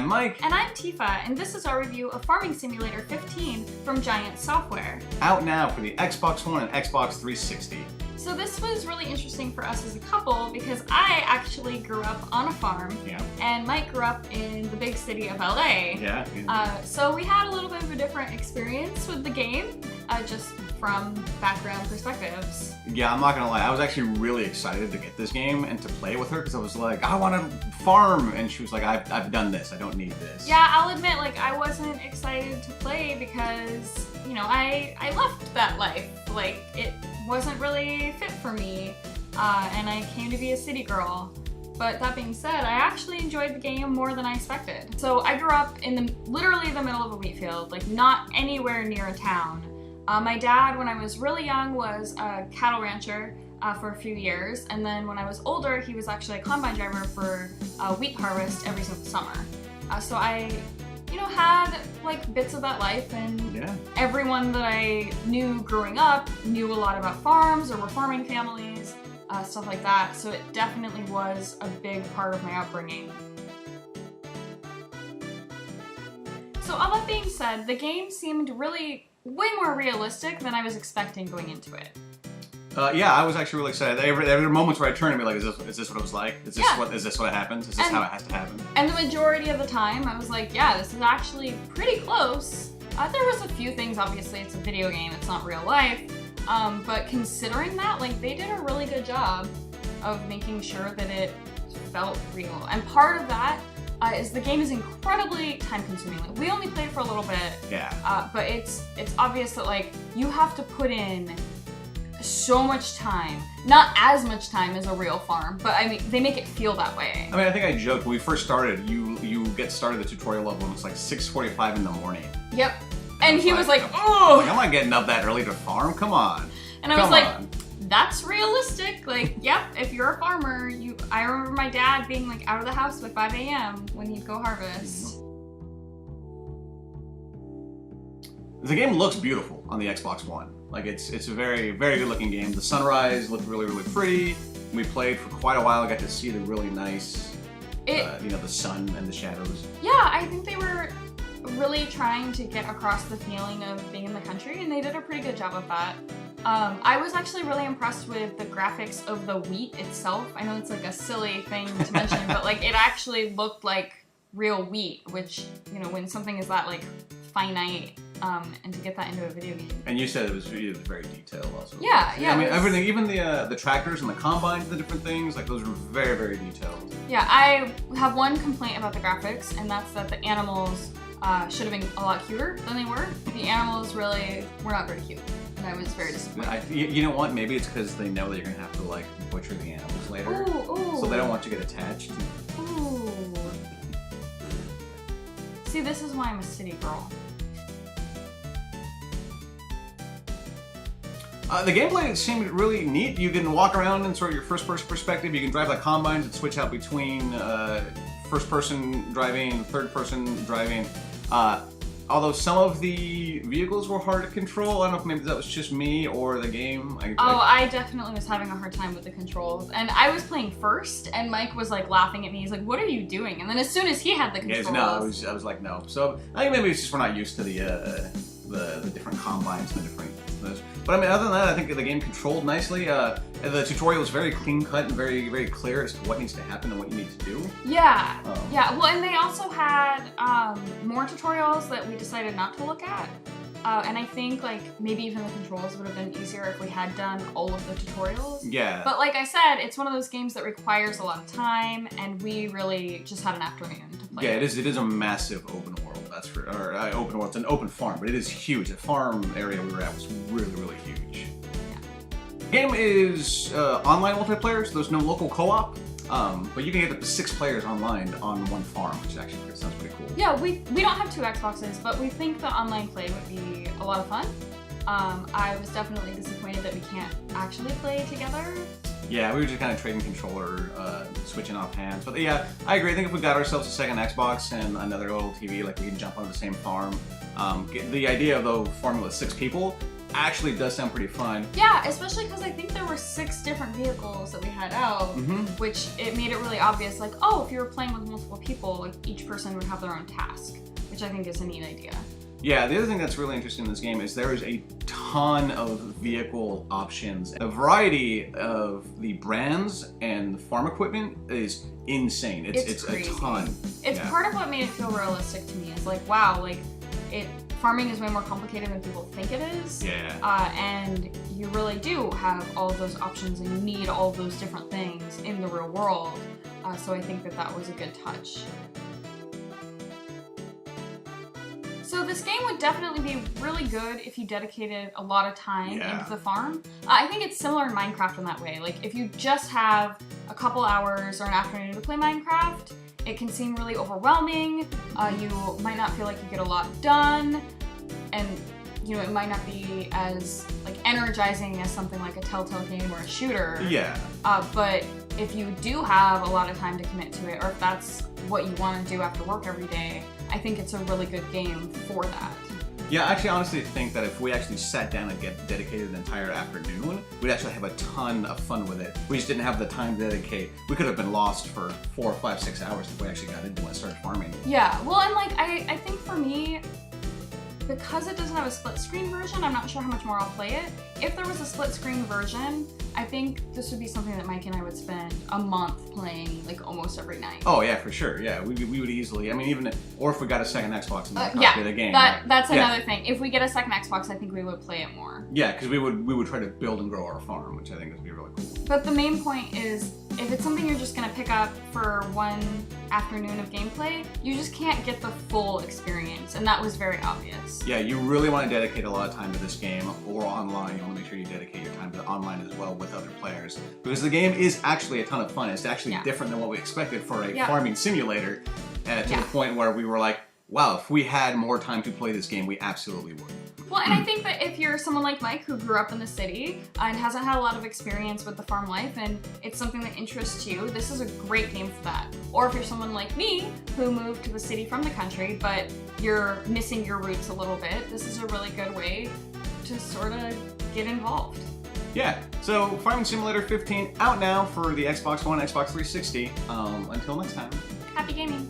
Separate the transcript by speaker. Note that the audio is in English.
Speaker 1: I'm Mike.
Speaker 2: And I'm Tifa, and this is our review of Farming Simulator 15 from Giant Software.
Speaker 1: Out now for the Xbox One and Xbox 360.
Speaker 2: So this was really interesting for us as a couple because I actually grew up on a farm, and Mike grew up in the big city of LA. So we had a little bit of a different experience with the game, just from background perspectives.
Speaker 1: Yeah, I'm not gonna lie, I was actually really excited to get this game and to play with her because I was like, I want to farm, and she was like, I've done this, I don't need this.
Speaker 2: Yeah, I'll admit, like, I wasn't excited to play because, you know, I left that life. Like, it wasn't really fit for me, and I came to be a city girl. But that being said, I actually enjoyed the game more than I expected. So I grew up in literally the middle of a wheat field, like not anywhere near a town. My dad, when I was really young, was a cattle rancher for a few years, and then when I was older, he was actually a combine driver for wheat harvest every summer. So I, you know, had like bits of that life, and everyone that I knew growing up knew a lot about farms or were farming families, stuff like that. So it definitely was a big part of my upbringing. So all that being said, the game seemed really way more realistic than I was expecting going into it.
Speaker 1: Yeah, I was actually really excited. There were moments where I turned and be like, is this what it was like? Is this what happens? Is this how it has to happen? And
Speaker 2: the majority of the time, I was like, yeah, this is actually pretty close. There was a few things, obviously, it's a video game, it's not real life. But considering that, like, they did a really good job of making sure that it felt real. And part of that is the game is incredibly time-consuming. Like, we only played for a little bit, but it's obvious that, like, you have to put in so much time. Not as much time as a real farm, but I mean, they make it feel that way.
Speaker 1: I mean, I think I joked when we first started, you get started the tutorial level and it's like 6:45 in the morning.
Speaker 2: Yep. And he was like, oh!
Speaker 1: Like, I'm not getting up that early to farm, come on.
Speaker 2: And I was like, that's realistic. Like, yep, if you're a farmer, I remember my dad being like out of the house by 5 a.m. when he'd go harvest.
Speaker 1: The game looks beautiful on the Xbox One. Like, it's a very, very good looking game. The sunrise looked really, really pretty. We played for quite a while. I got to see the really nice, you know, the sun and the shadows.
Speaker 2: Yeah, I think they were really trying to get across the feeling of being in the country, and they did a pretty good job of that. I was actually really impressed with the graphics of the wheat itself. I know it's like a silly thing to mention, but like it actually looked like real wheat, which, you know, when something is that like finite, and to get that into a video game. And
Speaker 1: you said it was very detailed also.
Speaker 2: Yeah.
Speaker 1: I mean, everything, even the tractors and the combines, the different things, like those were very, very detailed.
Speaker 2: Yeah, I have one complaint about the graphics, and that's that the animals should have been a lot cuter than they were. The animals really were not very cute, and I was very disappointed.
Speaker 1: You know what? Maybe it's because they know that you're gonna have to like butcher the animals later, so they don't want you to get attached.
Speaker 2: Ooh. See, this is why I'm a city girl.
Speaker 1: The gameplay seemed really neat. You can walk around in sort of your first-person perspective. You can drive like combines and switch out between first-person driving, third-person driving. Although some of the vehicles were hard to control. I don't know if maybe that was just me or the game.
Speaker 2: I definitely was having a hard time with the controls. And I was playing first, and Mike was like laughing at me. He's like, what are you doing? And then as soon as he had the controls...
Speaker 1: I was like, no. So I think maybe it's just we're not used to the different combines and the different... But I mean, other than that, I think the game controlled nicely. The tutorial was very clean cut and very, very clear as to what needs to happen and what you need to do.
Speaker 2: Yeah, yeah. Well, and they also had more tutorials that we decided not to look at. And I think like maybe even the controls would have been easier if we had done all of the tutorials.
Speaker 1: Yeah.
Speaker 2: But like I said, it's one of those games that requires a lot of time, and we really just had an afternoon to play.
Speaker 1: Yeah, it is a massive open world. That's for open world. It's an open farm, but it is huge. The farm area we were at was really, really huge.
Speaker 2: Yeah.
Speaker 1: The game is online multiplayer, so there's no local co-op. But you can get up to 6 players online on one farm, which actually sounds pretty cool.
Speaker 2: Yeah, we don't have 2 Xboxes, but we think the online play would be a lot of fun. I was definitely disappointed that we can't actually play together.
Speaker 1: Yeah, we were just kind of trading controller, switching off hands. But yeah, I agree. I think if we got ourselves a second Xbox and another little TV, like we can jump on the same farm. The idea of the farming with 6 people actually does sound pretty fun.
Speaker 2: Yeah, especially because I think there were 6 different vehicles that we had out, which it made it really obvious, like, oh, if you were playing with multiple people, like, each person would have their own task, which I think is a neat idea.
Speaker 1: Yeah, the other thing that's really interesting in this game is there is a ton of vehicle options. The variety of the brands and the farm equipment is insane. It's a ton.
Speaker 2: It's part of what made it feel realistic to me. Is like, wow, like farming is way more complicated than people think it is.
Speaker 1: Yeah.
Speaker 2: And you really do have all of those options, and you need all of those different things in the real world. So I think that was a good touch. So this game would definitely be really good if you dedicated a lot of time into the farm. I think it's similar in Minecraft in that way. Like, if you just have a couple hours or an afternoon to play Minecraft, it can seem really overwhelming. You might not feel like you get a lot done, and you know, it might not be as like energizing as something like a Telltale game or a shooter.
Speaker 1: Yeah.
Speaker 2: But if you do have a lot of time to commit to it, or if that's what you want to do after work every day, I think it's a really good game for that.
Speaker 1: Yeah, I actually honestly think that if we actually sat down and dedicated an entire afternoon, we'd actually have a ton of fun with it. We just didn't have the time to dedicate. We could have been lost for 4, 5, 6 hours if we actually got into it and started farming.
Speaker 2: Yeah, well, and like, I think for me, because it doesn't have a split screen version, I'm not sure how much more I'll play it. If there was a split screen version, I think this would be something that Mike and I would spend a month playing, like, almost every night.
Speaker 1: Oh yeah, for sure. Yeah, we would easily. I mean, even or if we got a second Xbox and copy of the game.
Speaker 2: That's another thing. If we get a second Xbox, I think we would play it more.
Speaker 1: Yeah, because we would try to build and grow our farm, which I think would be really cool.
Speaker 2: But the main point is, if it's something you're just gonna pick up for one afternoon of gameplay, you just can't get the full experience, and that was very obvious.
Speaker 1: Yeah, you really want to dedicate a lot of time to this game, or online. You want to make sure you dedicate your time to online as well with other players, because the game is actually a ton of fun. It's actually different than what we expected for a farming simulator, to the point where we were like, wow, if we had more time to play this game, we absolutely would.
Speaker 2: Well, and I think that if you're someone like Mike who grew up in the city and hasn't had a lot of experience with the farm life, and it's something that interests you, this is a great game for that. Or if you're someone like me who moved to the city from the country, but you're missing your roots a little bit, this is a really good way to sort of get involved.
Speaker 1: Yeah, so Farming Simulator 15 out now for the Xbox One, Xbox 360. Until next time.
Speaker 2: Happy gaming.